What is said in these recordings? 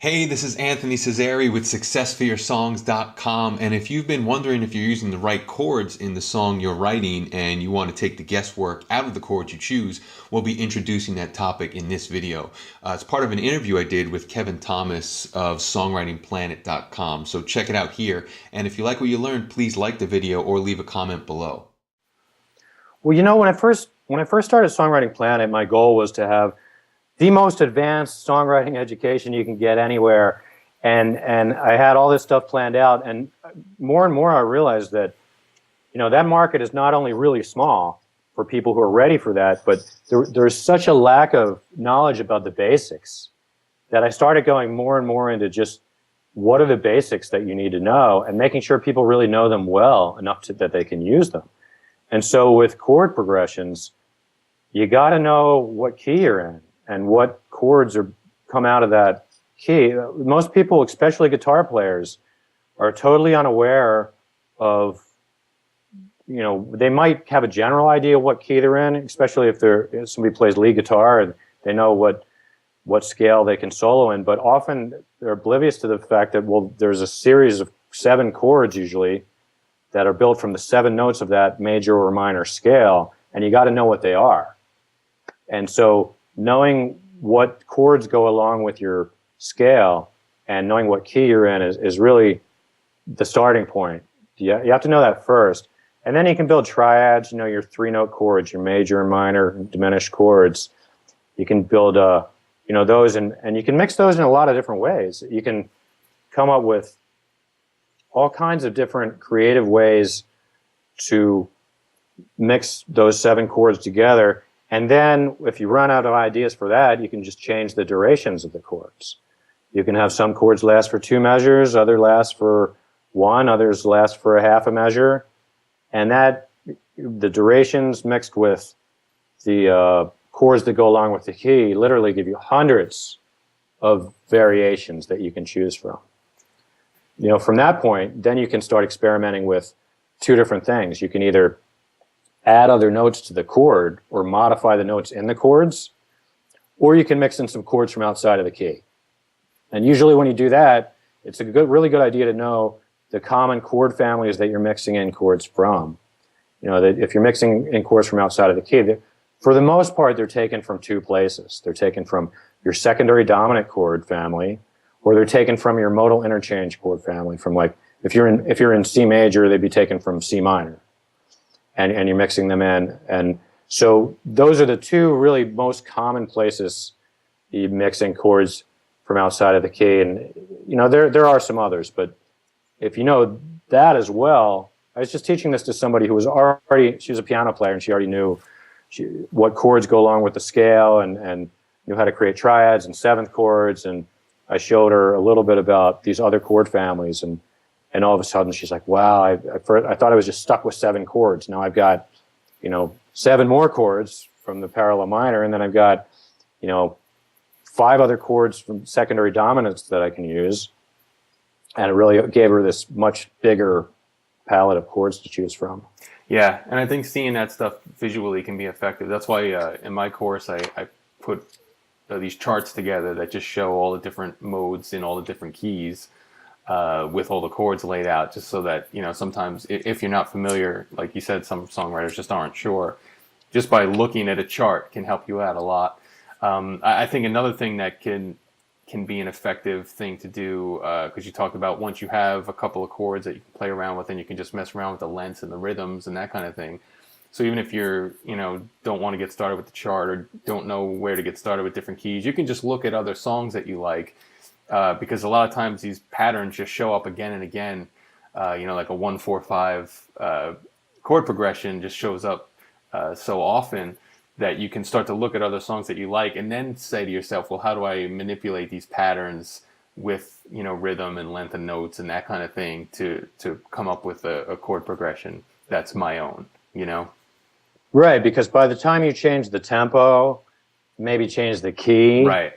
Hey, this is Anthony Cesari with SuccessForYourSongs.com, and if you've been wondering if you're using the right chords in the song you're writing and you want to take the guesswork out of the chords you choose, we'll be introducing that topic in this video. It's part of an interview I did with Kevin Thomas of SongwritingPlanet.com, so check it out here. And if you like what you learned, please like the video or leave a comment below. Well, you know, when I first started Songwriting Planet, my goal was to have the most advanced songwriting education you can get anywhere, and I had all this stuff planned out. And more I realized that, you know, that market is not only really small for people who are ready for that, but there's such a lack of knowledge about the basics that I started going more and more into just what are the basics that you need to know, and making sure people really know them well enough that they can use them. And so with chord progressions, you got to know what key you're in and what chords come out of that key. Most people, especially guitar players, are totally unaware of, you know, they might have a general idea of what key they're in, especially if somebody plays lead guitar and they know what scale they can solo in, but often they're oblivious to the fact that, well, there's a series of 7 chords usually that are built from the 7 notes of that major or minor scale, and you got to know what they are. And so knowing what chords go along with your scale and knowing what key you're in is really the starting point. You have to know that first. And then you can build triads, you know, your 3-note chords, your major and minor and diminished chords. You can build, you know, those, and you can mix those in a lot of different ways. You can come up with all kinds of different creative ways to mix those 7 chords together. And then if you run out of ideas for that, you can just change the durations of the chords. You can have some chords last for 2 measures, others last for 1, others last for a half a measure. And that, the durations mixed with the chords that go along with the key literally give you hundreds of variations that you can choose from. You know, from that point, then you can start experimenting with 2 different things. You can either add other notes to the chord or modify the notes in the chords, or you can mix in some chords from outside of the key. And usually when you do that, it's a really good idea to know the common chord families that you're mixing in chords from. You know, that if you're mixing in chords from outside of the key, for the most part, they're taken from 2 places. They're taken from your secondary dominant chord family, or they're taken from your modal interchange chord family. From, like, if you're in C major, they'd be taken from C minor. And you're mixing them in. And so those are the 2 really most common places you mix in chords from outside of the key. And, you know, there are some others, but if you know that as well, I was just teaching this to somebody who was she was a piano player, and she already knew what chords go along with the scale, and knew how to create triads and 7th chords. And I showed her a little bit about these other chord families, and all of a sudden she's like, wow, I thought I was just stuck with 7 chords. Now I've got, you know, 7 more chords from the parallel minor, and then I've got, you know, 5 other chords from secondary dominants that I can use. And it really gave her this much bigger palette of chords to choose from. Yeah, and I think seeing that stuff visually can be effective. That's why in my course I put these charts together that just show all the different modes in all the different keys, with all the chords laid out, just so that, you know, sometimes if you're not familiar, like you said, some songwriters just aren't sure, just by looking at a chart can help you out a lot. I think another thing that can be an effective thing to do, because you talked about once you have a couple of chords that you can play around with, and you can just mess around with the lengths and the rhythms and that kind of thing. So even if you're, you know, don't want to get started with the chart, or don't know where to get started with different keys, you can just look at other songs that you like. Because a lot of times these patterns just show up again and again. You know, like a 1-4-5 chord progression just shows up so often that you can start to look at other songs that you like, and then say to yourself, well, how do I manipulate these patterns with, you know, rhythm and length and notes and that kind of thing to come up with a chord progression that's my own, you know? Right, because by the time you change the tempo, maybe change the key. Right.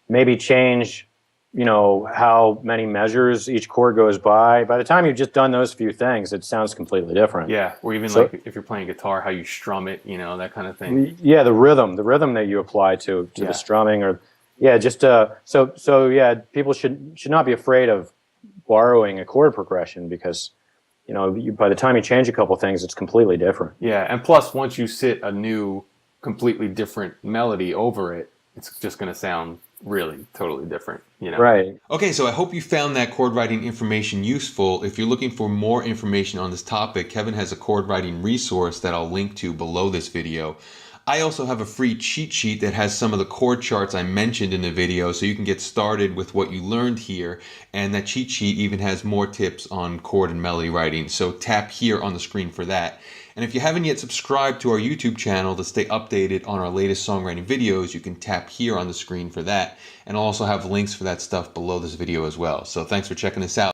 Maybe change, you know, how many measures each chord goes by the time you've just done those few things, it sounds completely different. Yeah, or even like if you're playing guitar, how you strum it, you know, that kind of thing. Yeah, the rhythm that you apply to the strumming, or Yeah, just so yeah, people should not be afraid of borrowing a chord progression because by the time you change a couple things, it's completely different. Yeah, and plus, once you sit a new, completely different melody over it, it's just going to sound really totally different, you know? Right. Okay, so I hope you found that chord writing information useful. If you're looking for more information on this topic, Kevin has a chord writing resource that I'll link to below this video. I also have a free cheat sheet that has some of the chord charts I mentioned in the video so you can get started with what you learned here. And that cheat sheet even has more tips on chord and melody writing. So tap here on the screen for that. And if you haven't yet subscribed to our YouTube channel to stay updated on our latest songwriting videos, you can tap here on the screen for that. And I'll also have links for that stuff below this video as well. So thanks for checking this out.